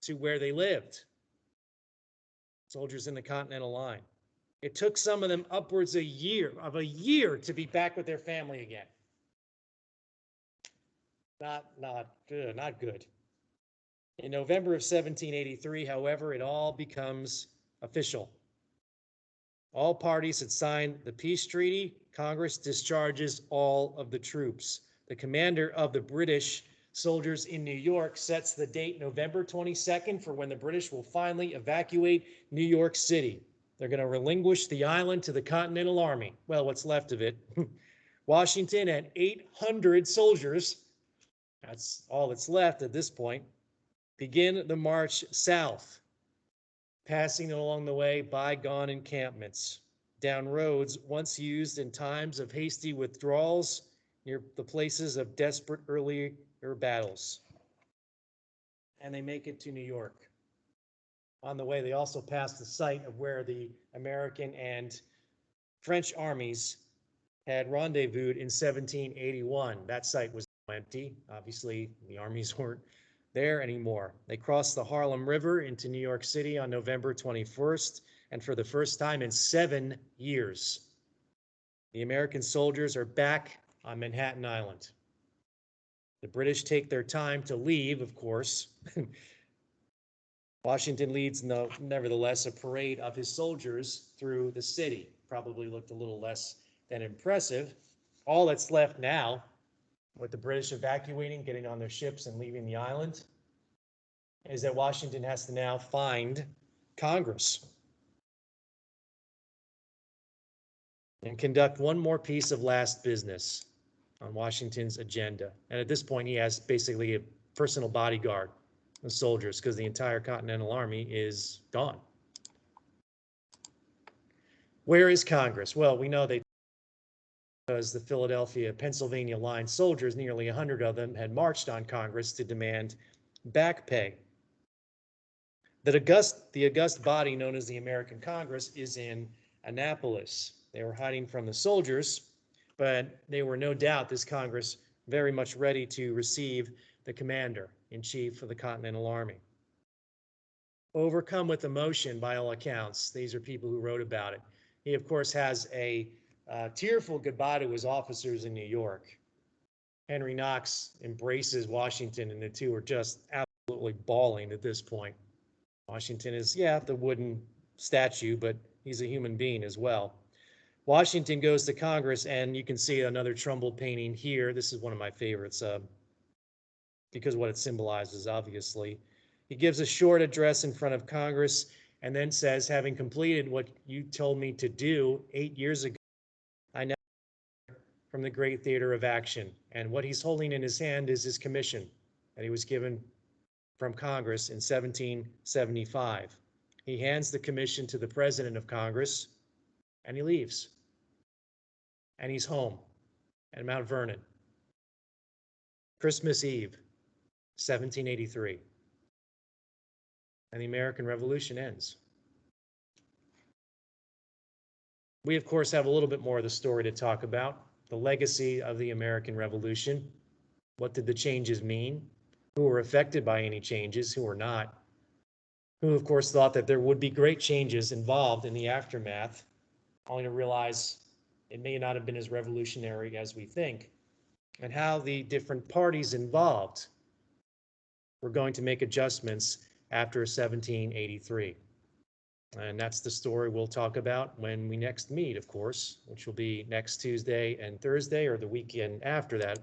to where they lived. Soldiers in the Continental Line. It took some of them upwards of a year to be back with their family again. Not good. In November of 1783, however, it all becomes official. All parties had signed the peace treaty. Congress discharges all of the troops. The commander of the British soldiers in New York sets the date November 22nd for when the British will finally evacuate New York City. They're going to relinquish the island to the Continental Army. Well, what's left of it. Washington and 800 soldiers, that's all that's left at this point, begin the march south, passing along the way bygone encampments, down roads once used in times of hasty withdrawals near the places of desperate earlier battles. And they make it to New York. On the way, they also pass the site of where the American and French armies had rendezvoused in 1781. That site was empty. Obviously, the armies weren't there anymore. They crossed the Harlem River into New York City on November 21st, and for the first time in 7 years, the American soldiers are back on Manhattan Island. The British take their time to leave, of course. Washington leads, nevertheless, a parade of his soldiers through the city. Probably looked a little less than impressive. All that's left now, with the British evacuating, getting on their ships and leaving the island, is that Washington has to now find Congress and conduct one more piece of last business on Washington's agenda. And at this point, he has basically a personal bodyguard of soldiers because the entire Continental Army is gone. Where is Congress? Well, we know they, because the Philadelphia, Pennsylvania line soldiers, nearly 100 of them, had marched on Congress to demand back pay. The august body known as the American Congress is in Annapolis. They were hiding from the soldiers, but they were no doubt, this Congress, very much ready to receive the commander-in-chief of the Continental Army. Overcome with emotion by all accounts. These are people who wrote about it. He, of course, has a tearful goodbye to his officers in New York. Henry Knox embraces Washington, and the two are just absolutely bawling at this point. Washington is, the wooden statue, but he's a human being as well. Washington goes to Congress, and you can see another Trumbull painting here. This is one of my favorites because what it symbolizes, obviously. He gives a short address in front of Congress and then says, having completed what you told me to do 8 years ago, I now from the great theater of action. And what he's holding in his hand is his commission that he was given from Congress in 1775. He hands the commission to the president of Congress and he leaves. And he's home at Mount Vernon. Christmas Eve, 1783. And the American Revolution ends. We, of course, have a little bit more of the story to talk about, the legacy of the American Revolution. What did the changes mean? Who were affected by any changes? Who were not? Who, of course, thought that there would be great changes involved in the aftermath, only to realize it may not have been as revolutionary as we think, and how the different parties involved were going to make adjustments after 1783. And that's the story we'll talk about when we next meet, of course, which will be next Tuesday and Thursday, or the weekend after that.